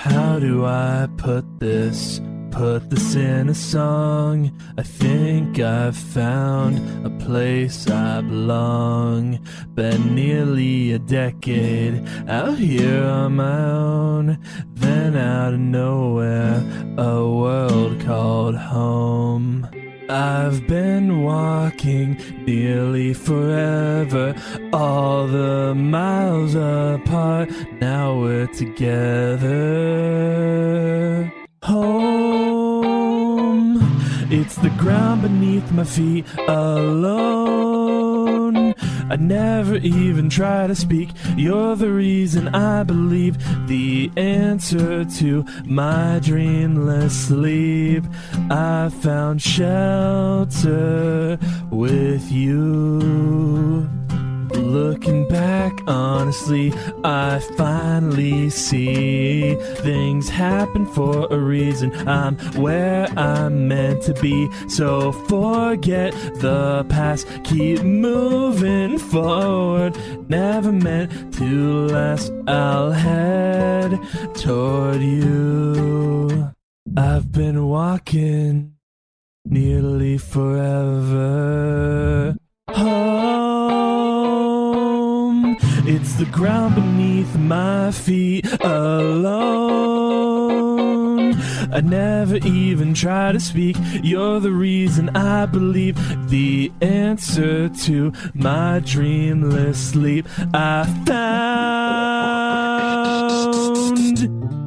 How do I put this in a song? I think I've found a place I belong. Been nearly a decade out here on my own. Then out of nowhere, a world called home. I've been walking nearly forever, all the miles apart, now we're together. Home, it's the ground beneath my feet alone. I never even try to speak, you're the reason I believe, the answer to my dreamless sleep. I found shelter with you. Looking back, honestly, I finally see things happen for a reason. I'm where I'm meant to be, so forget the past, keep moving forward. Never meant to last, I'll head toward you. I've been walking nearly forever. It's the ground beneath my feet alone. I never even try to speak, you're the reason I believe, the answer to my dreamless sleep. I found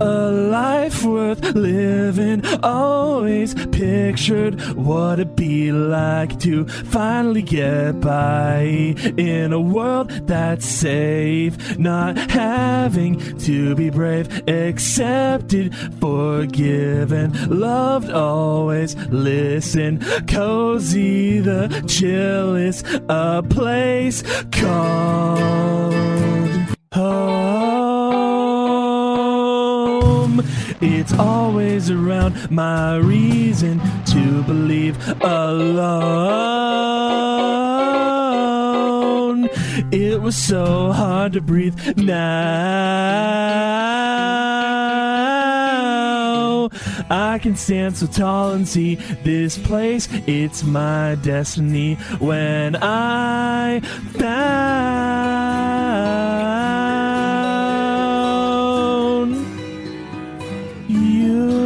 a life worth living, always pictured what it'd be like to finally get by in a world that's safe, not having to be brave, accepted, forgiven, loved, always listen, cozy, the chillest, a place called home. It's always around, my reason to believe alone. It was so hard to breathe. Now I can stand so tall and see this place, it's my destiny. When I found you.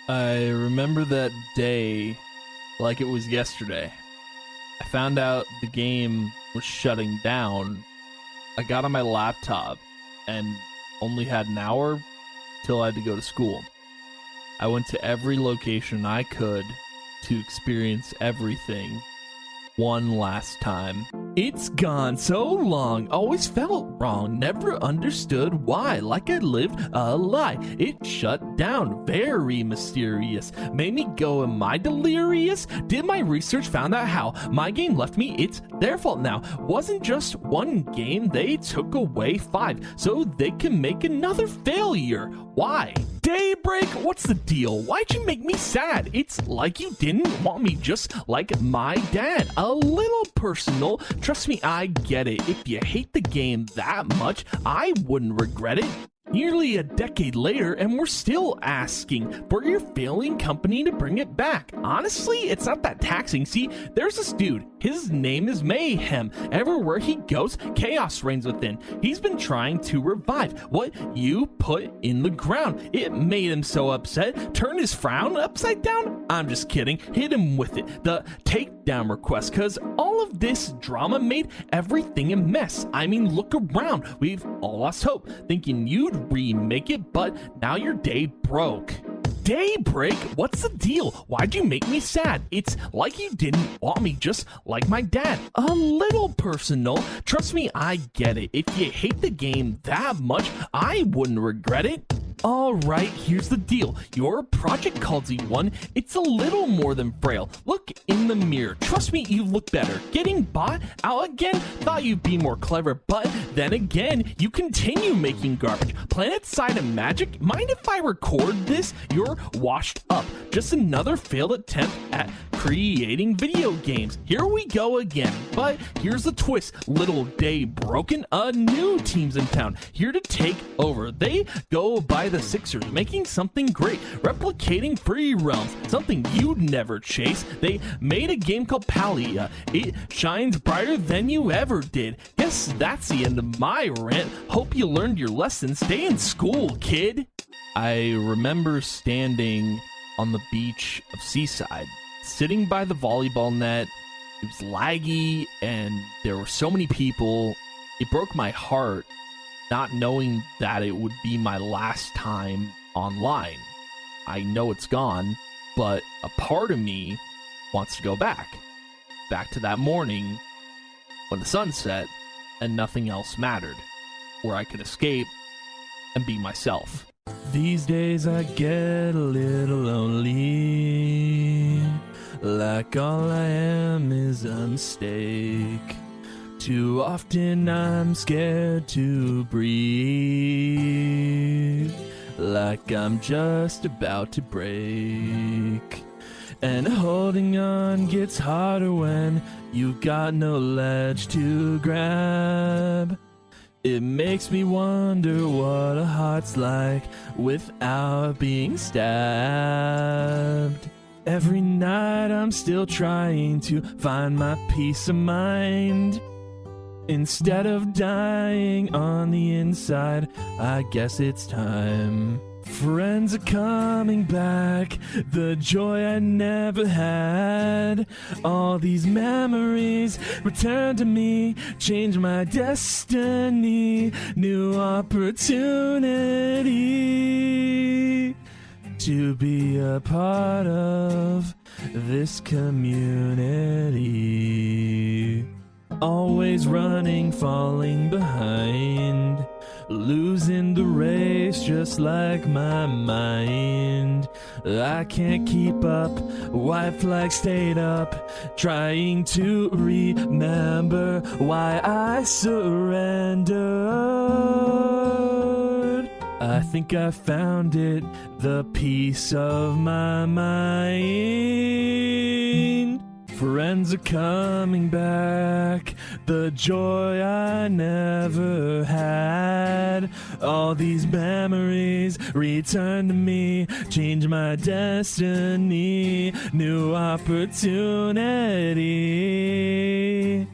I remember that day like it was yesterday. I found out the game was shutting down. I got on my laptop and only had an hour till I had to go to school. I went to every location I could to experience everything one last time. It's gone so long, always felt wrong, never understood why, like I lived a lie. It shut down, very mysterious, made me go, am I delirious? Did my research found out how my game left me? It's their fault now. Wasn't just one game, they took away 5, so they can make another failure. Why? Daybreak, what's the deal? Why'd you make me sad? It's like you didn't want me just like my dad. A little personal, trust me, I get it. If you hate the game that much, I wouldn't regret it. Nearly a decade later, and we're still asking for your failing company to bring it back. Honestly, it's not that taxing. See, there's this dude. His name is Mayhem. Everywhere he goes, chaos reigns within. He's been trying to revive what you put in the ground. It made him so upset. Turned his frown upside down? I'm just kidding. Hit him with it. The takedown request, because all of this drama made everything a mess. I mean, look around. We've all lost hope, thinking you'd remake it, but now your day broke. Daybreak, what's the deal? Why'd you make me sad? It's like you didn't want me just like my dad. A little personal, trust me, I get it. If you hate the game that much, I wouldn't regret it. Alright, here's the deal. Your project called Z1. It's a little more than frail. Look in the mirror. Trust me, you look better. Getting bought out again? Thought you'd be more clever, but then again, you continue making garbage. Planet Side of Magic? Mind if I record this? You're washed up. Just another failed attempt at creating video games. Here we go again. But here's the twist. Little Daybreak, a new team's in town. Here to take over. They go by the Sixers, making something great, replicating Freems, something you'd never chase. They made a game called Palia. It shines brighter than you ever did. Guess that's the end of my rant. Hope you learned your lesson. Stay in school, kid. I remember standing on the beach of Seaside, sitting by the volleyball net. It was laggy and there were so many people. It broke my heart not knowing that it would be my last time online. I know it's gone, but a part of me wants to go back to that morning when the sun set and nothing else mattered, where I could escape and be myself. These days I get a little lonely, like all I am is a mistake. Too often I'm scared to breathe, like I'm just about to break. And holding on gets harder when you got no ledge to grab. It makes me wonder what a heart's like without being stabbed. Every night I'm still trying to find my peace of mind. Instead of dying on the inside, I guess it's time. Friends are coming back, the joy I never had. All these memories return to me, change my destiny. New opportunity to be a part of this community. Always running, falling behind, losing the race just like my mind. I can't keep up, white flag stayed up, trying to remember why I surrendered. I think I found it, the peace of my mind. Friends are coming back, the joy I never had. All these memories return to me, change my destiny. New opportunity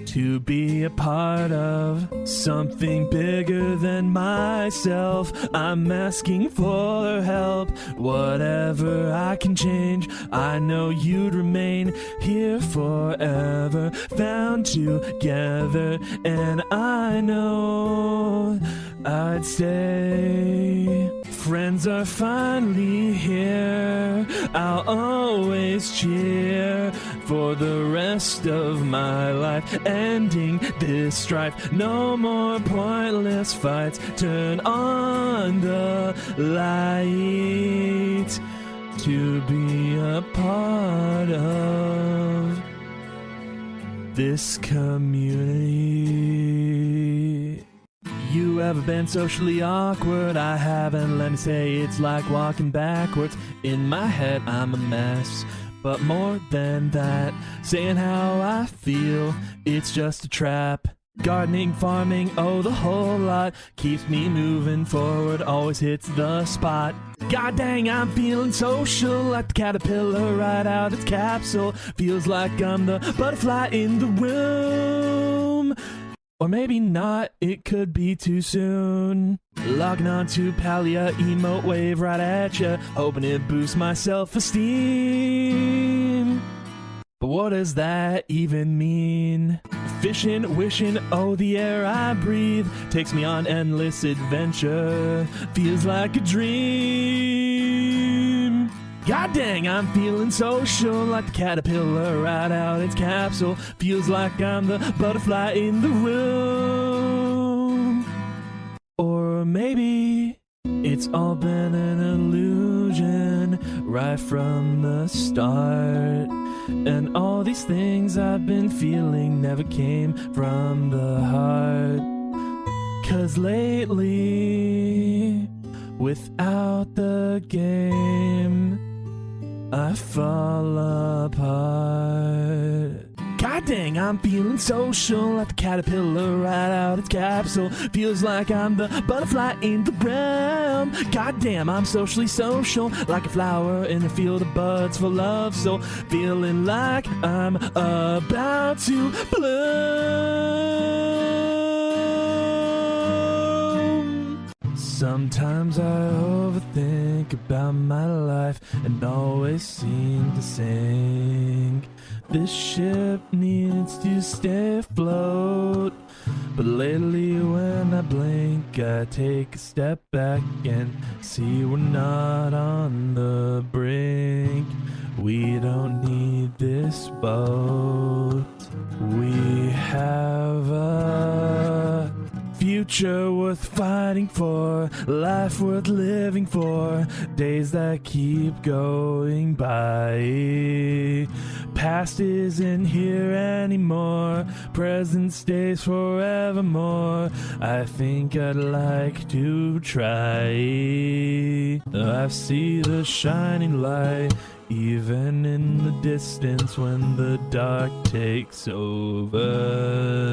to be a part of something bigger than myself. I'm asking for help, whatever I can change. I know you'd remain here forever, found together, and I know I'd stay. Friends are finally here, I'll always cheer for the rest of my life, ending this strife. No more pointless fights, turn on the light to be a part of this community. You ever been socially awkward? I haven't. Let me say it's like walking backwards. In my head I'm a mess, but more than that, saying how I feel, it's just a trap. Gardening, farming, oh the whole lot keeps me moving forward, always hits the spot. God dang, I'm feeling social, like the caterpillar right out its capsule. Feels like I'm the butterfly in the room. Or maybe not, it could be too soon. Logging on to Palia, emote wave right at ya, hoping it boosts my self-esteem. But what does that even mean? Fishing, wishing, oh the air I breathe takes me on endless adventure. Feels like a dream. God dang, I'm feeling social, like the caterpillar right out its capsule. Feels like I'm the butterfly in the room. Or maybe it's It's all been an illusion right from the start. And all these things I've been feeling never came from the heart. 'Cause lately, without the game, I fall apart. God dang, I'm feeling social, like the caterpillar right out its capsule. Feels like I'm the butterfly in the realm. God damn, I'm socially social, like a flower in a field of buds full of soul. Feeling like I'm about to bloom. Sometimes I overthink about my life and always seem to sink. This ship needs to stay afloat. But lately when I blink, I take a step back and see we're not on the brink. We don't need this boat. We have a future worth fighting for, life worth living for, days that keep going by. Past isn't here anymore, present stays forevermore. I think I'd like to try. I see the shining light, even in the distance when the dark takes over.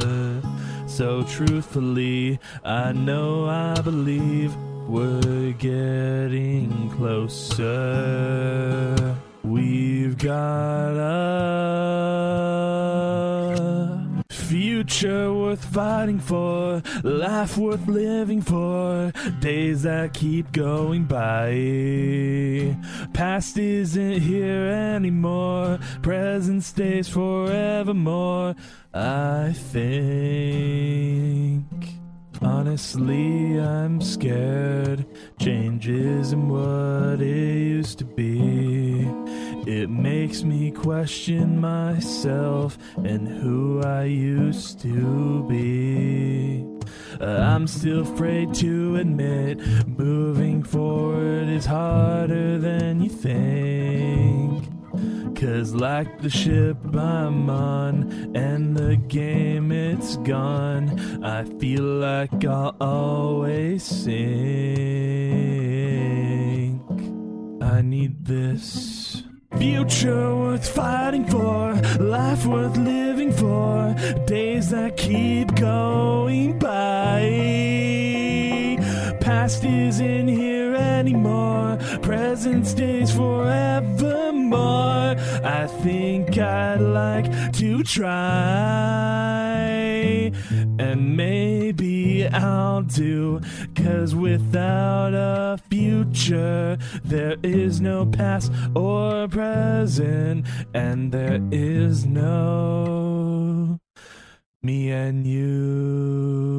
So truthfully, I know I believe we're getting closer. We've got a future worth fighting for, life worth living for, days that keep going by. Past isn't here anymore, present stays forevermore. I think, honestly, I'm scared. Change isn't what it used to be. It makes me question myself and who I used to be. I'm still afraid to admit moving forward is harder than you think. 'Cause like the ship I'm on and the game it's gone, I feel like I'll always sink. I need this future worth fighting for, life worth living for, days that keep going by. Past isn't here anymore, present stays forevermore. I think I'd like to try, and maybe I'll do, 'cause without a future there is no past or present, and there is no me and you.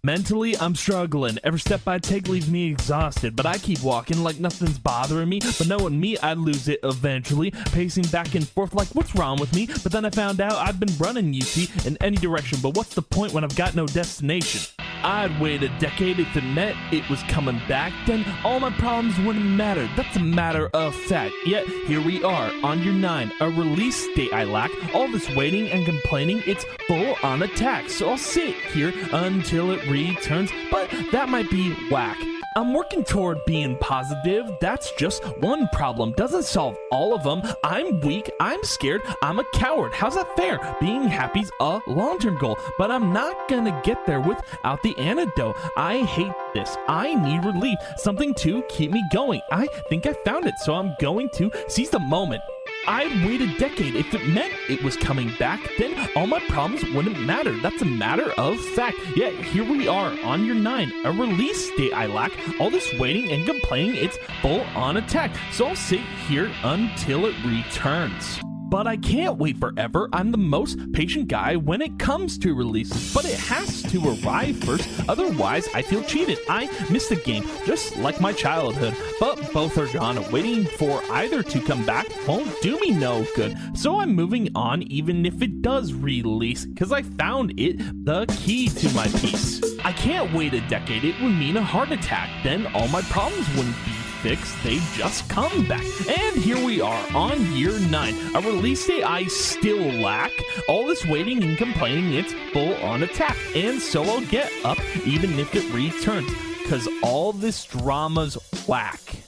Mentally, I'm struggling. Every step I take leaves me exhausted, but I keep walking like nothing's bothering me. But knowing me, I'd lose it eventually, pacing back and forth like what's wrong with me? But then I found out I've been running, you see, in any direction. But what's the point when I've got no destination? I'd wait a decade if it meant it was coming back, then all my problems wouldn't matter. That's a matter of fact. Yet here we are on year 9, a release date I lack. All this waiting and complaining, it's full on attack. So I'll sit here until it returns, but that might be whack. I'm working toward being positive. That's just one problem. Doesn't solve all of them. I'm weak. I'm scared. I'm a coward. How's that fair? Being happy's a long-term goal, but I'm not gonna get there without the antidote. I hate this. I need relief. Something to keep me going. I think I found it, so I'm going to seize the moment. I'd wait a decade. If it meant it was coming back, then all my problems wouldn't matter. That's a matter of fact. Yet here we are on year 9, a release date I lack. All this waiting and complaining, it's full on attack. So I'll sit here until it returns. But I can't wait forever. I'm the most patient guy when it comes to releases, but it has to arrive first, otherwise I feel cheated. I miss the game, just like my childhood, but both are gone. Waiting for either to come back won't do me no good, so I'm moving on even if it does release, cause I found it the key to my peace. I can't wait a decade, it would mean a heart attack, then all my problems wouldn't be fixed, they just come back. And here we are on year 9, a release date I still lack. All this waiting and complaining, it's full on attack, and so I'll get up even if it returns, cause all this drama's whack.